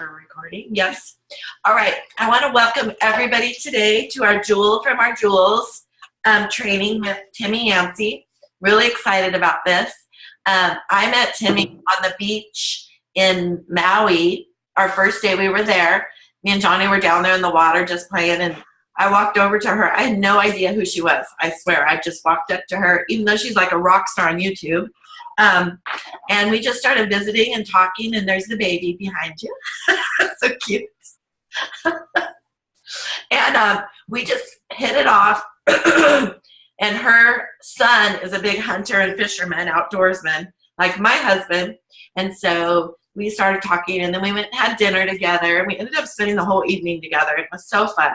we're recording. Yes. All right. I want to welcome everybody today to our Jewel from Our Jewels training with Timie Yancey. Really excited about this. I met Timie on the beach in Maui. Our first day we were there. Me and Johnny were down there in the water just playing, and I walked over to her. I had no idea who she was. I swear. I just walked up to her, even though she's like a rock star on YouTube. And we just started visiting and talking, and there's the baby behind you. So cute. And we just hit it off. And her son is a big hunter and fisherman, outdoorsman, like my husband. And so we started talking, and then we went and had dinner together, and we ended up spending the whole evening together. It was so fun.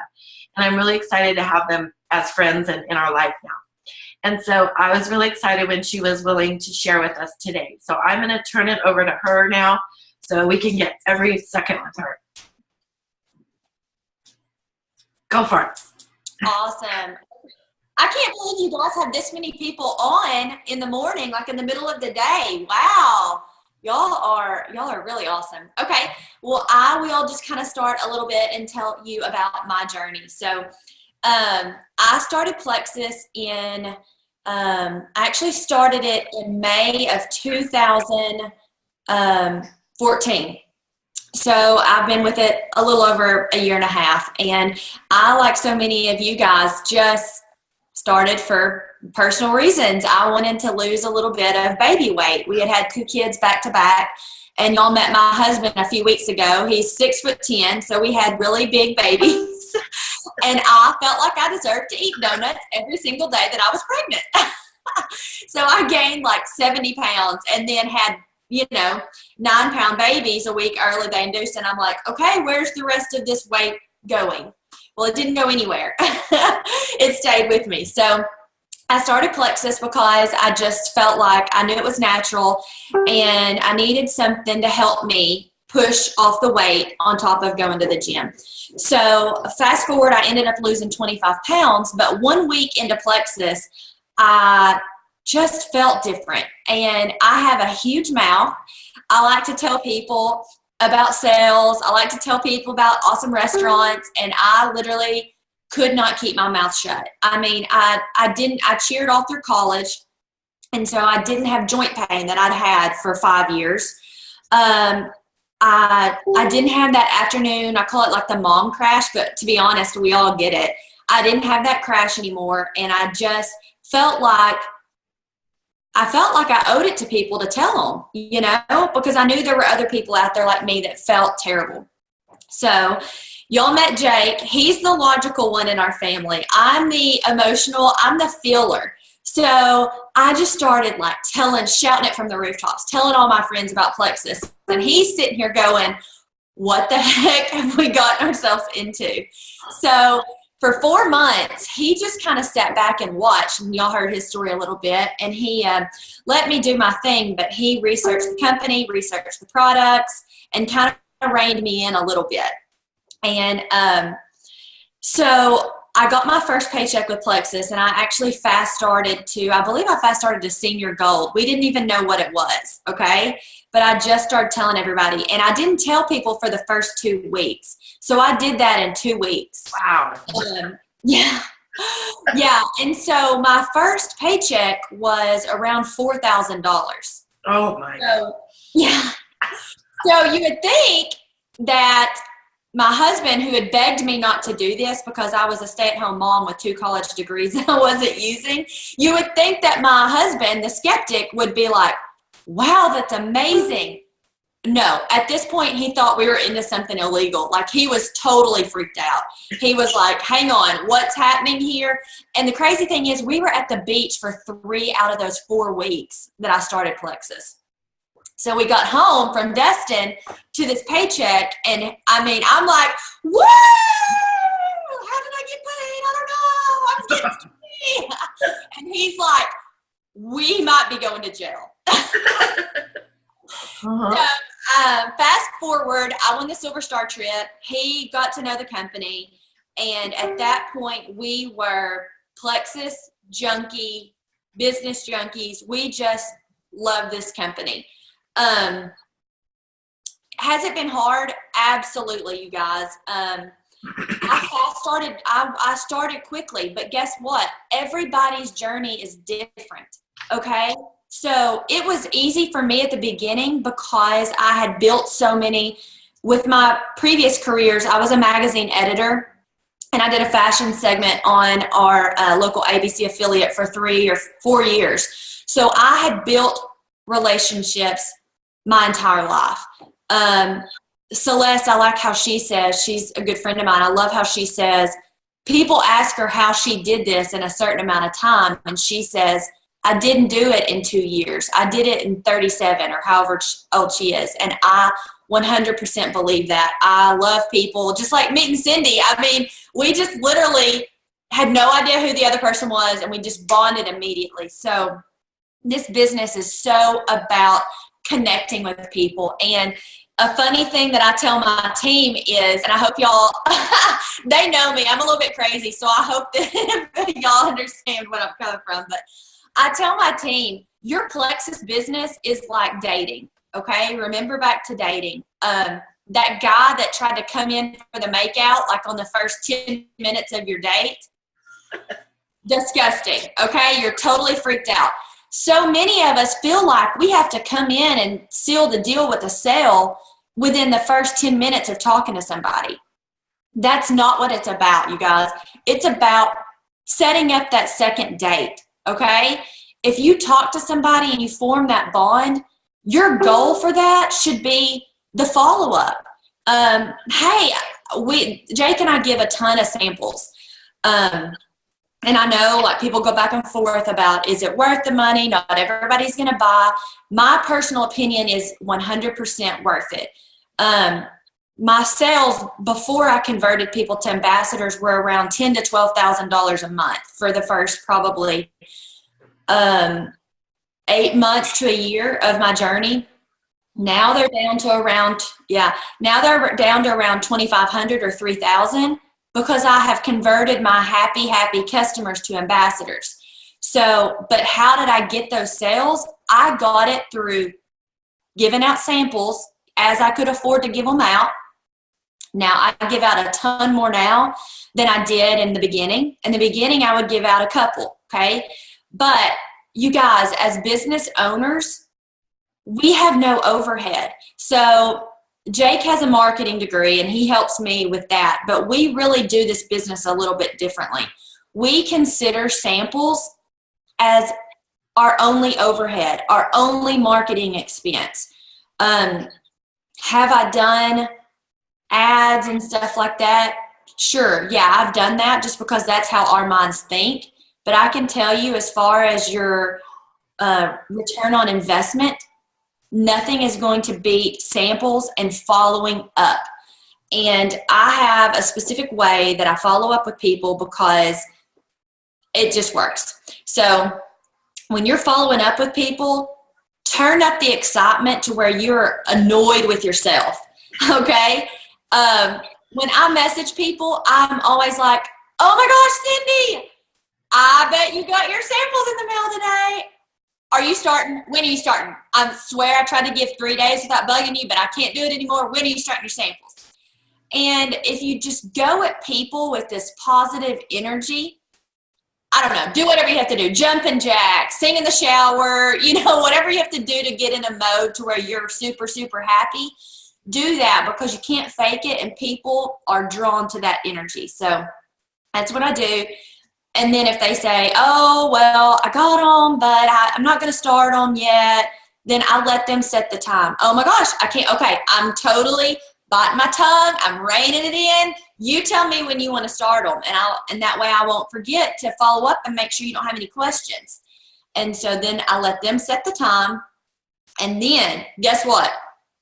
And I'm really excited to have them as friends and in our life now. And so I was really excited when she was willing to share with us today. So I'm going to turn it over to her now so we can get every second with her. Go for it. Awesome. I can't believe you guys have this many people on in the morning, like in the middle of the day. Wow. Y'all are really awesome. Okay. Well, I will just kind of start a little bit and tell you about my journey. So I started Plexus I actually started it in May of 2014. So I've been with it a little over a year and a half. And I, like so many of you guys, just started for personal reasons. I wanted to lose a little bit of baby weight. We had 2 kids back to back. And y'all met my husband a few weeks ago. He's 6'10", so we had really big babies. And I felt like I deserved to eat donuts every single day that I was pregnant. So I gained like 70 pounds and then had, 9-pound babies a week early they induced. And I'm like, okay, where's the rest of this weight going? Well, it didn't go anywhere. It stayed with me. So I started Plexus because I just felt like I knew it was natural and I needed something to help me push off the weight on top of going to the gym. So fast forward, I ended up losing 25 pounds, but 1 week into Plexus, I just felt different. And I have a huge mouth. I like to tell people about sales. I like to tell people about awesome restaurants, and I literally could not keep my mouth shut. I mean, I cheered all through college, and so I didn't have joint pain that I'd had for 5 years. I didn't have that afternoon, I call it like the mom crash, but to be honest, we all get it. I didn't have that crash anymore, and I just felt like I owed it to people to tell them, because I knew there were other people out there like me that felt terrible. So y'all met Jake. He's the logical one in our family. I'm the emotional, I'm the feeler. So I just started like shouting it from the rooftops, telling all my friends about Plexus. And he's sitting here going, what the heck have we gotten ourselves into? So for 4 months, he just kind of sat back and watched, and y'all heard his story a little bit, and he let me do my thing, but he researched the company, researched the products, and kind of reined me in a little bit. And so I got my first paycheck with Plexus, and I actually fast started to Senior Gold. We didn't even know what it was, okay? But I just started telling everybody, and I didn't tell people for the first 2 weeks. So I did that in 2 weeks. Wow. Yeah. Yeah. And so my first paycheck was around $4,000. Oh my God. Yeah. So you would think that my husband, who had begged me not to do this because I was a stay-at-home mom with 2 college degrees that I wasn't using, you would think that my husband, the skeptic, would be like, wow, that's amazing. No, at this point, he thought we were into something illegal. Like, he was totally freaked out. He was like, hang on, what's happening here? And the crazy thing is, we were at the beach for 3 out of those 4 weeks that I started Plexus. So we got home from Destin to this paycheck, and I'm like, woo! How did I get paid? I don't know. I'm getting paid. And he's like, we might be going to jail. So fast forward, I won the Silver Star trip. He got to know the company, and at that point, we were Plexus business junkies. We just love this company. Has it been hard? Absolutely, you guys. I started quickly, but guess what? Everybody's journey is different. Okay. So it was easy for me at the beginning because I had built so many. With my previous careers, I was a magazine editor, and I did a fashion segment on our local ABC affiliate for 3 or 4 years. So I had built relationships my entire life. Celeste, I like how she says, she's a good friend of mine. I love how she says, people ask her how she did this in a certain amount of time. And she says, I didn't do it in 2 years. I did it in 37 or however old she is. And I 100% believe that. I love people, just like meeting Cindy. I mean, we just literally had no idea who the other person was, and we just bonded immediately. So this business is so about connecting with people. And a funny thing that I tell my team is, and I hope y'all, they know me, I'm a little bit crazy, so I hope that y'all understand what I'm coming from. But I tell my team, your Plexus business is like dating, okay? Remember back to dating. That guy that tried to come in for the makeout, like on the first 10 minutes of your date, disgusting, okay? You're totally freaked out. So many of us feel like we have to come in and seal the deal with a sale within the first 10 minutes of talking to somebody. That's not what it's about, you guys. It's about setting up that second date, okay? If you talk to somebody and you form that bond, your goal for that should be the follow-up. Hey, Jake and I give a ton of samples. And I know like people go back and forth about, is it worth the money? Not everybody's going to buy. My personal opinion is 100% worth it. My sales before I converted people to ambassadors were around $10,000 to $12,000 a month for the first probably 8 months to a year of my journey. Now they're down to around, now they're down to around 2,500 or 3,000 because I have converted my happy customers to ambassadors. So, but how did I get those sales? I got it through giving out samples as I could afford to give them out. Now I give out a ton more now than I did in the beginning. In the beginning, I would give out a couple, okay? But you guys, as business owners, we have no overhead. So Jake has a marketing degree and he helps me with that, but we really do this business a little bit differently. We consider samples as our only overhead, our only marketing expense. Have I done ads and stuff like that? Sure, yeah, I've done that just because that's how our minds think. But I can tell you, as far as your return on investment, nothing is going to beat samples and following up. And I have a specific way that I follow up with people because it just works. So when you're following up with people, turn up the excitement to where you're annoyed with yourself, okay? When I message people, I'm always like, oh my gosh, Cindy, I bet you got your samples in the mail today. Are you starting? When are you starting? I swear I tried to give 3 days without bugging you, but I can't do it anymore. When are you starting your samples? And if you just go at people with this positive energy, I don't know, do whatever you have to do. Jumping jack, sing in the shower, whatever you have to do to get in a mode to where you're super, super happy. Do that because you can't fake it, and people are drawn to that energy. So that's what I do. And then if they say, oh, well, I got them, but I'm not going to start them yet, then I let them set the time. Oh, my gosh, I can't. Okay, I'm totally biting my tongue. I'm reining it in. You tell me when you want to start them, and that way I won't forget to follow up and make sure you don't have any questions. And so then I let them set the time. And then guess what?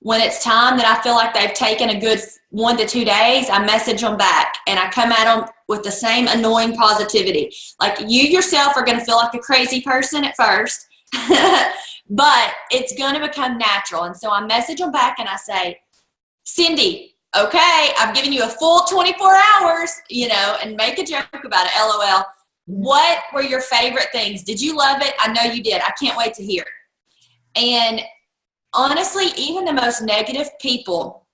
When it's time that I feel like they've taken a good 1 to 2 days, I message them back and I come at them with the same annoying positivity. Like, you yourself are going to feel like a crazy person at first, but it's going to become natural. And so I message them back and I say, Cindy, okay, I've given you a full 24 hours, and make a joke about it, LOL. What were your favorite things? Did you love it? I know you did. I can't wait to hear. And honestly, even the most negative people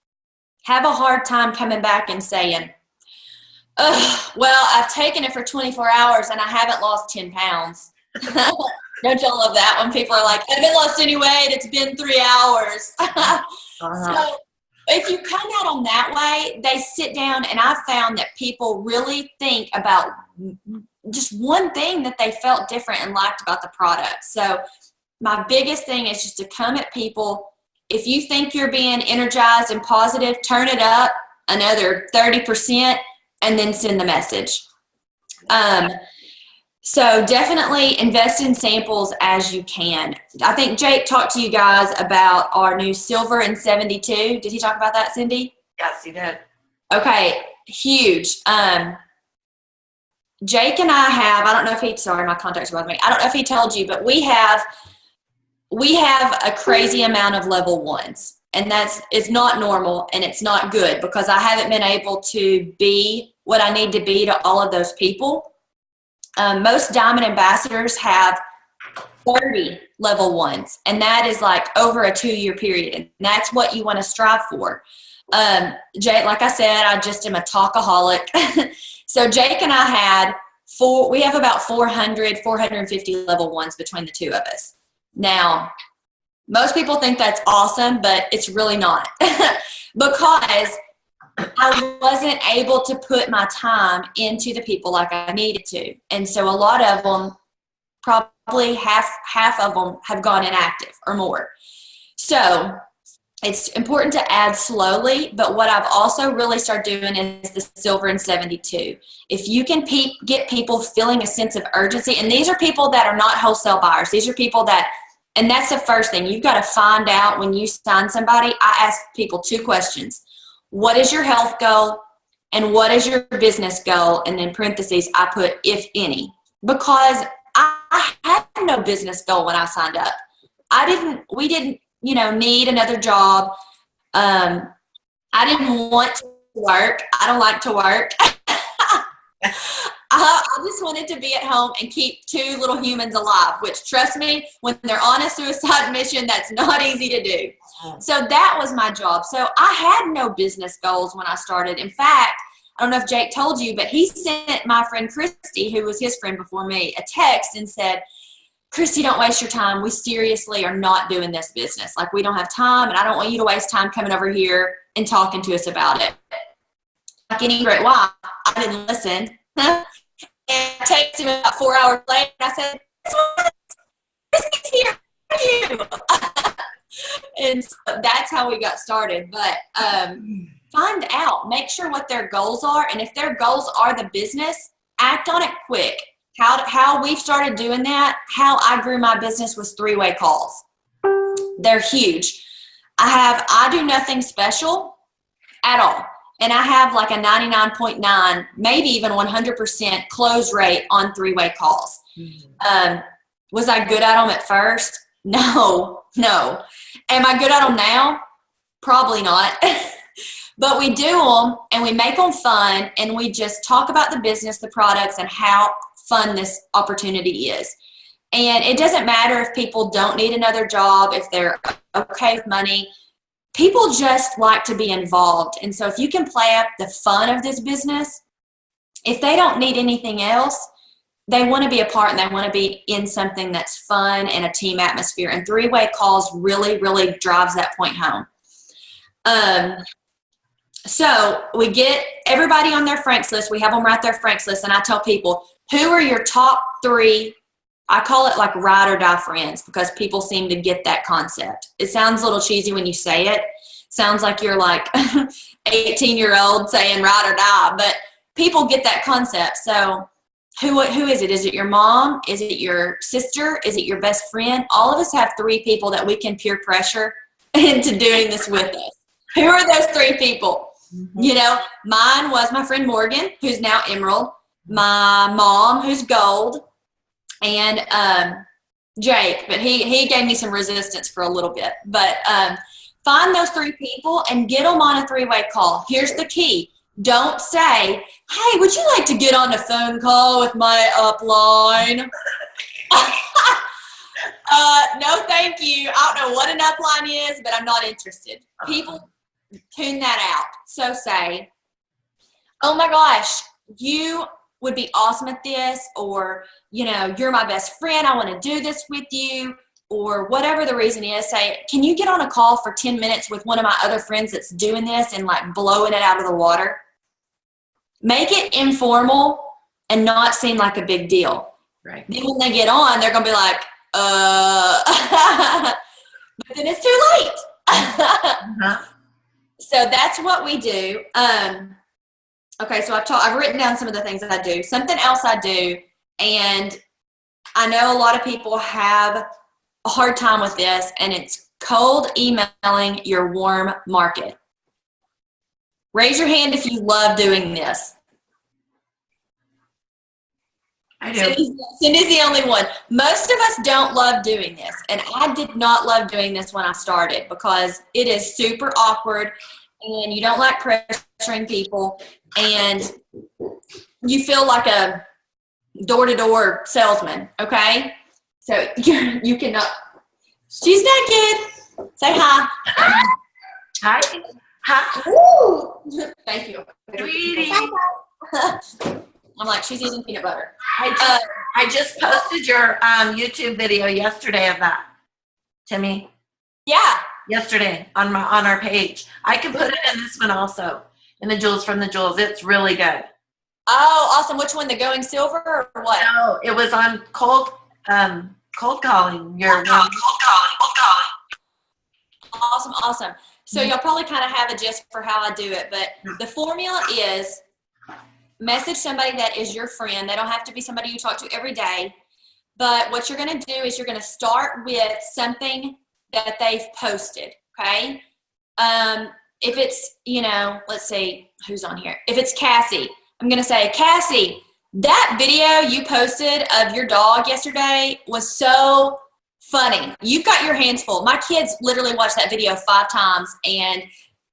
have a hard time coming back and saying, "Ugh, well, I've taken it for 24 hours and I haven't lost 10 pounds." Don't y'all love that when people are like, "I haven't lost any weight, it's been 3 hours." So if you come at them that way, they sit down, and I've found that people really think about just one thing that they felt different and liked about the product. So my biggest thing is just to come at people. If you think you're being energized and positive, turn it up another 30% and then send the message. So definitely invest in samples as you can. I think Jake talked to you guys about our new Silver and 72. Did he talk about that, Cindy? Yes, he did. Okay, huge. Jake and I have, I don't know if he, sorry, my contacts are with me. I don't know if he told you, but we have a crazy amount of level ones. And it's not normal and it's not good because I haven't been able to be what I need to be to all of those people. Most Diamond Ambassadors have 30 level ones, and that is like over a 2-year period, and that's what you want to strive for. Jake, like I said, I just am a talkaholic. So Jake and I we have about 450 level ones between the two of us. Now, most people think that's awesome, but it's really not because I wasn't able to put my time into the people like I needed to. And so a lot of them, probably half of them have gone inactive or more. So it's important to add slowly, but what I've also really started doing is the Silver and 72. If you can get people feeling a sense of urgency, and these are people that are not wholesale buyers. These are people that, and that's the first thing. You've got to find out when you sign somebody. I ask people 2 questions. What is your health goal? And what is your business goal? And in parentheses, I put, if any, because I had no business goal when I signed up. We didn't, need another job. I didn't want to work. I don't like to work. I just wanted to be at home and keep 2 little humans alive, which, trust me, when they're on a suicide mission, that's not easy to do. So that was my job. So I had no business goals when I started. In fact, I don't know if Jake told you, but he sent my friend Christy, who was his friend before me, a text and said, "Christy, don't waste your time. We seriously are not doing this business. Like, we don't have time, and I don't want you to waste time coming over here and talking to us about it." Like any great wife, I didn't listen. And I texted him about 4 hours later, and I said, "Christy's here. Thank you." And so that's how we got started. But find out, make sure what their goals are. And if their goals are the business, act on it quick. How we've started doing that, how I grew my business was 3-way calls. They're huge. I do nothing special at all. And I have like a 99.9, maybe even 100% close rate on 3-way calls. Was I good at them at first? No. Am I good at them now? Probably not. But we do them, and we make them fun, and we just talk about the business, the products, and how fun this opportunity is. And it doesn't matter if people don't need another job, if they're okay with money. People just like to be involved. And so if you can play up the fun of this business, if they don't need anything else, they want to be a part, and they want to be in something that's fun and a team atmosphere. And 3-way calls really, really drives that point home. So we get everybody on their Franks list. We have them write their Franks list, and I tell people, who are your top 3? I call it like ride or die friends, because people seem to get that concept. It sounds a little cheesy when you say it. Sounds like you're like 18-year-old saying ride or die, but people get that concept. So who is it? Is it your mom? Is it your sister? Is it your best friend? All of us have 3 people that we can peer pressure into doing this with us. Who are those 3 people? Mine was my friend Morgan, who's now Emerald, my mom, who's Gold, and Jake, but he gave me some resistance for a little bit. But find those 3 people and get them on a 3-way call. Here's the key. Don't say, "Hey, would you like to get on a phone call with my upline?" No, thank you. I don't know what an upline is, but I'm not interested. People tune that out. So say, oh my gosh, you would be awesome at this, or, you're my best friend. I want to do this with you, or whatever the reason is. Say, can you get on a call for 10 minutes with one of my other friends that's doing this and like blowing it out of the water? Make it informal and not seem like a big deal. Right. Then when they get on, they're going to be like, but then it's too late. So that's what we do. Okay, so I've written down some of the things that I do. Something else I do, and I know a lot of people have a hard time with this, and it's cold emailing your warm market. Raise your hand if you love doing this. I do. Cindy's the only one. Most of us don't love doing this, and I did not love doing this when I started because it is super awkward, and you don't like pressuring people, and you feel like a door-to-door salesman, okay? So you cannot. She's naked. Say hi. Hi. Hi. Woo! Thank you. Sweetie. I'm like, she's eating peanut butter. I just posted your YouTube video yesterday of that, Timmy. Yeah. Yesterday on our page. I can put it in this one also, in the Jewels from the Jewels. It's really good. Oh, awesome. Which one, the Going Silver or what? No, it was on cold calling. Cold calling. Awesome. So y'all probably kind of have a gist for how I do it, but the formula is message somebody that is your friend. They don't have to be somebody you talk to every day, but what you're going to do is you're going to start with something that they've posted, okay? If it's, let's see who's on here. If it's Cassie, I'm going to say, Cassie, that video you posted of your dog yesterday was so funny. You've got your hands full. My kids literally watched that video 5 times and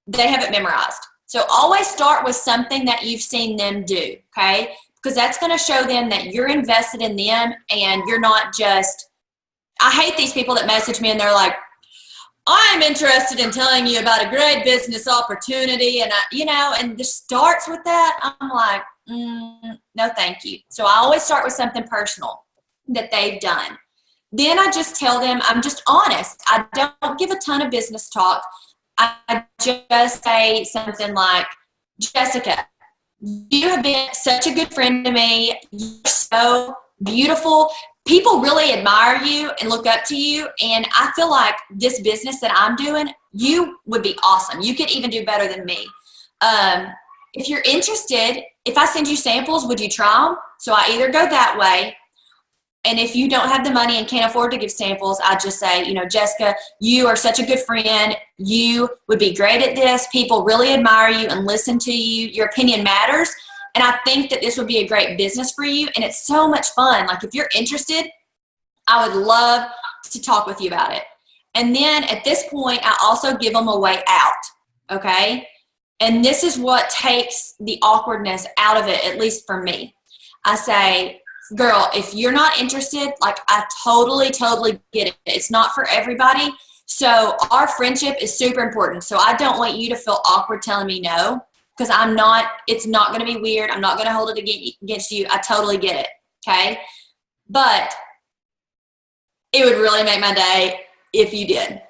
they have it memorized. So always start with something that you've seen them do, okay? Because that's going to show them that you're invested in them and you're not just, I hate these people that message me and they're like, I'm interested in telling you about a great business opportunity. And, and just starts with that. I'm like, no, thank you. So I always start with something personal that they've done. Then I just tell them, I'm just honest. I don't give a ton of business talk. I just say something like, Jessica, you have been such a good friend to me. You're so beautiful. People really admire you and look up to you. And I feel like this business that I'm doing, you would be awesome. You could even do better than me. If you're interested, if I send you samples, would you try them? So I either go that way. And if you don't have the money and can't afford to give samples, I just say, Jessica, you are such a good friend. You would be great at this. People really admire you and listen to you. Your opinion matters. And I think that this would be a great business for you. And it's so much fun. Like if you're interested, I would love to talk with you about it. And then at this point, I also give them a way out. Okay. And this is what takes the awkwardness out of it, at least for me. I say, girl, if you're not interested, like I totally get it. It's not for everybody. So our friendship is super important. So I don't want you to feel awkward telling me no, because it's not going to be weird. I'm not going to hold it against you. I totally get it. Okay. But it would really make my day if you did.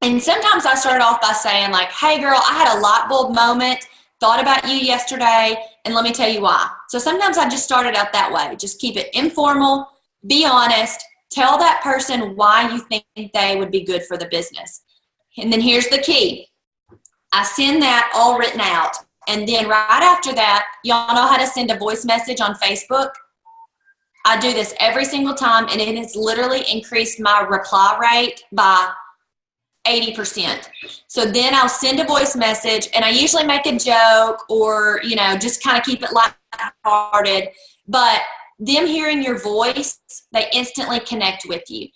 And sometimes I start off by saying like, hey girl, I had a light bulb moment, thought about you yesterday, and let me tell you why. So sometimes I just started out that way. Just keep it informal, be honest, tell that person why you think they would be good for the business. And then here's the key. I send that all written out. And then right after that, y'all know how to send a voice message on Facebook? I do this every single time, and it has literally increased my reply rate by 80%. So then I'll send a voice message, and I usually make a joke or, just kind of keep it lighthearted. But them hearing your voice, they instantly connect with you.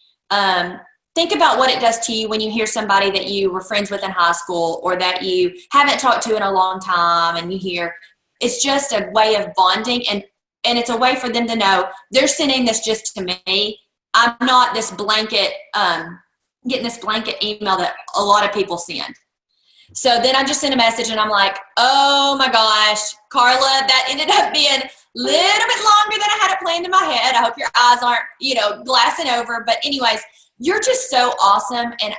Think about what it does to you when you hear somebody that you were friends with in high school or that you haven't talked to in a long time, and you hear, it's just a way of bonding, and it's a way for them to know they're sending this just to me, I'm not this blanket, getting this blanket email that a lot of people send. So then I just sent a message and I'm like, oh my gosh, Carla, that ended up being a little bit longer than I had it planned in my head. I hope your eyes aren't, glassing over. But anyways, you're just so awesome. And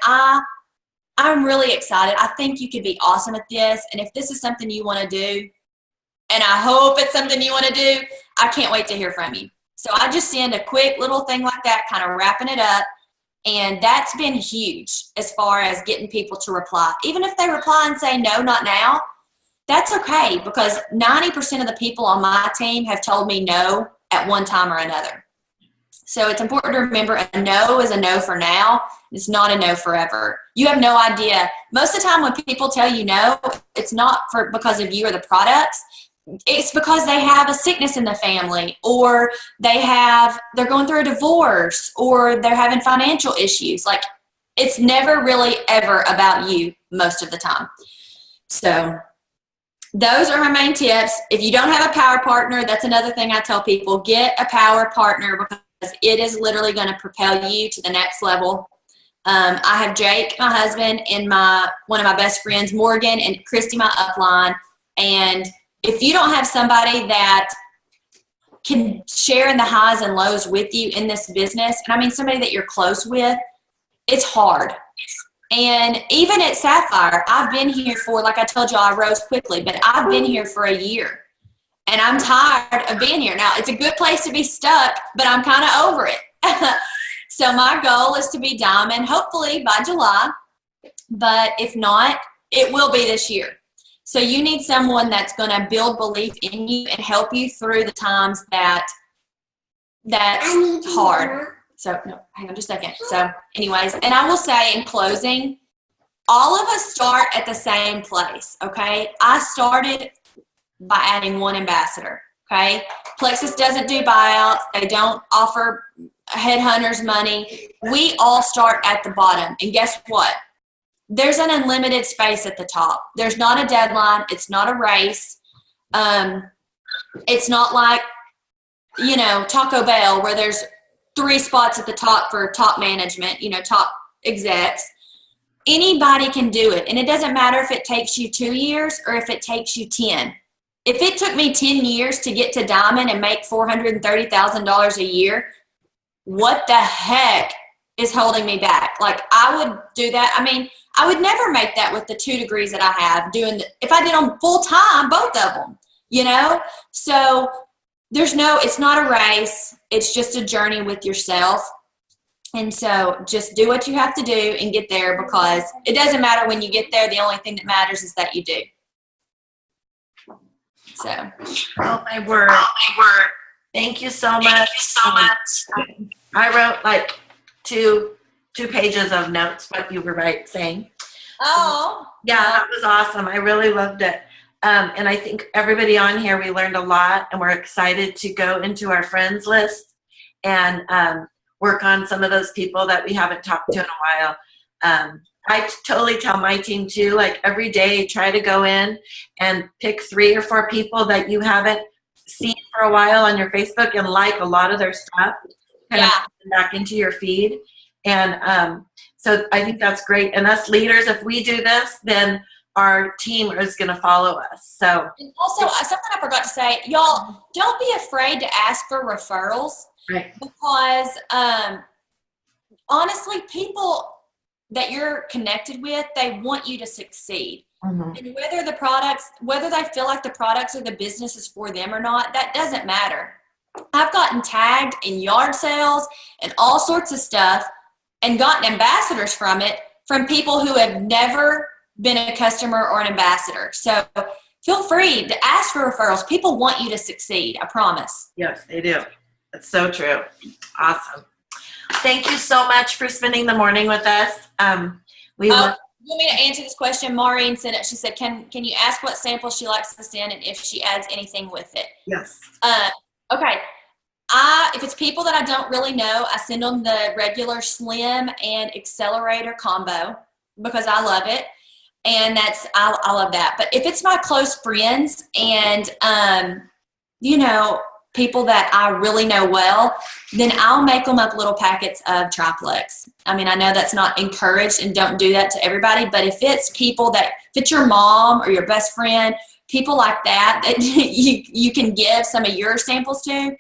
I'm really excited. I think you could be awesome at this. And if this is something you want to do, and I hope it's something you want to do, I can't wait to hear from you. So I just send a quick little thing like that, kind of wrapping it up. And that's been huge as far as getting people to reply. Even if they reply and say, no, not now, that's okay, because 90% of the people on my team have told me no at one time or another. So it's important to remember a no is a no for now. It's not a no forever. You have no idea. Most of the time when people tell you no, it's not because of you or the products. It's because they have a sickness in the family, or they're going through a divorce, or they're having financial issues. Like, it's never really ever about you most of the time. So those are my main tips. If you don't have a power partner, that's another thing I tell people. Get a power partner, because it is literally going to propel you to the next level. I have Jake, my husband, and one of my best friends, Morgan, and Christy, my upline. And if you don't have somebody that can share in the highs and lows with you in this business, and I mean somebody that you're close with, it's hard. And even at Sapphire, I've been here for, like I told you, I rose quickly, but I've been here for a year. And I'm tired of being here. Now, it's a good place to be stuck, but I'm kind of over it. So my goal is to be diamond, hopefully by July. But if not, it will be this year. So you need someone that's going to build belief in you and help you through the times that's hard. So, no, hang on just a second. So anyways, and I will say in closing, all of us start at the same place, okay? I started by adding one ambassador, okay? Plexus doesn't do buyouts. They don't offer headhunters money. We all start at the bottom. And guess what? There's an unlimited space at the top. There's not a deadline. It's not a race. It's not like, Taco Bell, where there's 3 spots at the top for top management, top execs. Anybody can do it. And it doesn't matter if it takes you 2 years or if it takes you 10. If it took me 10 years to get to diamond and make $430,000 a year, what the heck is holding me back? Like, I would do that. I mean, I would never make that with the 2 degrees that I have if I did them full time, both of them, So it's not a race. It's just a journey with yourself. And so just do what you have to do and get there, because it doesn't matter when you get there. The only thing that matters is that you do. So. Oh, my word. Thank you so much. I wrote like two pages of notes, what you were saying. Oh. Yeah, that was awesome. I really loved it. And I think everybody on here, we learned a lot, and we're excited to go into our friends list and work on some of those people that we haven't talked to in a while. I totally tell my team too, like every day, try to go in and pick 3 or 4 people that you haven't seen for a while on your Facebook and like a lot of their stuff, kind of back into your feed. And so I think that's great. And us leaders, if we do this, then our team is going to follow us. So, and also, something I forgot to say, y'all, don't be afraid to ask for referrals. Right. Because honestly, people that you're connected with, they want you to succeed. Mm-hmm. And whether they feel like the products or the business is for them or not, that doesn't matter. I've gotten tagged in yard sales and all sorts of stuff and gotten ambassadors from people who have never been a customer or an ambassador. So feel free to ask for referrals. People want you to succeed. I promise. Yes, they do. That's so true. Awesome. Thank you so much for spending the morning with us. You want me to answer this question? Maureen sent it. She said, can you ask what sample she likes to send and if she adds anything with it? Yes. Okay. If it's people that I don't really know, I send them the regular slim and accelerator combo because I love it. And I love that. But if it's my close friends and, people that I really know well, then I'll make them up little packets of triplex. I mean, I know that's not encouraged and don't do that to everybody, but if it's people if it's your mom or your best friend, people like that you can give some of your samples to,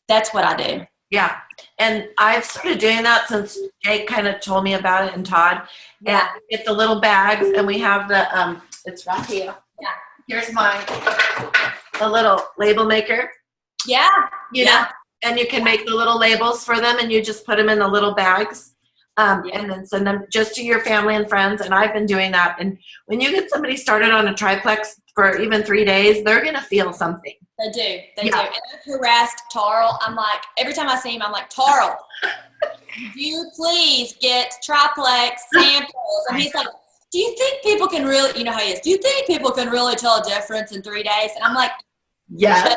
that's what I do. Yeah. And I've started doing that since Jake kind of told me about it, and Todd. Yeah. And get the little bags, and we have the, it's right here. Yeah. Here's the little label maker. Yeah. You know, and you can make the little labels for them, and you just put them in the little bags, and then send them just to your family and friends. And I've been doing that. And when you get somebody started on a triplex for even 3 days, they're going to feel something. They do. They do. And I've harassed Tarl. I'm like, every time I see him, I'm like, Tarl, do you please get triplex samples? And he's like, do you think people can really, you know how he is, do you think people can really tell a difference in 3 days? And I'm like, yeah.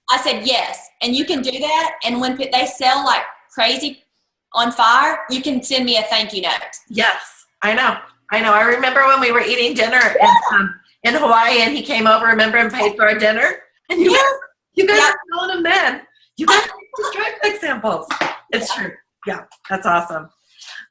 I said, yes. And you can do that. And when they sell like crazy on fire, you can send me a thank you note. Yes, I know. I remember when we were eating dinner in Hawaii, and he came over, remember, and paid for our dinner. And you guys are telling him then, you guys need to triplex samples. It's true. Yeah, that's awesome.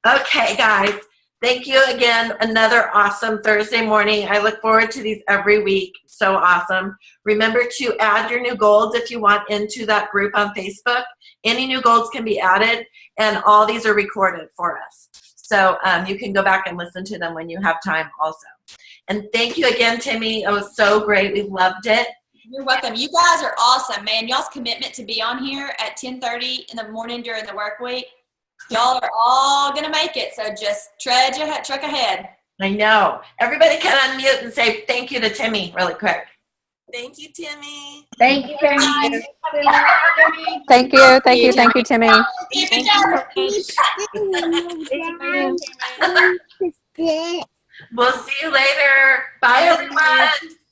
Okay, guys. Thank you again. Another awesome Thursday morning. I look forward to these every week. So awesome. Remember to add your new golds if you want into that group on Facebook. Any new golds can be added, and all these are recorded for us. So you can go back and listen to them when you have time also. And thank you again, Timie. It was so great. We loved it. You're welcome. You guys are awesome, man. Y'all's commitment to be on here at 10:30 in the morning during the work week. Y'all are all going to make it, so just truck ahead. I know. Everybody can unmute and say thank you to Timie really quick. Thank you, Timie. Thank you, Timie. Thank you, Timie. Keep it going. We'll see you later. Bye, everyone.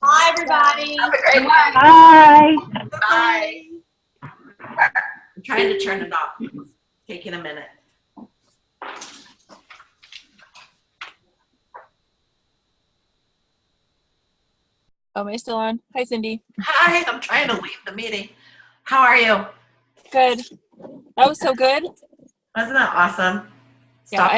Bye, everybody. Have a great one. Bye. Bye. I'm trying to turn it off. It's taking a minute. Oh, am I still on? Hi, Cindy. Hi, I'm trying to leave the meeting. How are you? Good. That was so good. Wasn't that awesome? Yeah,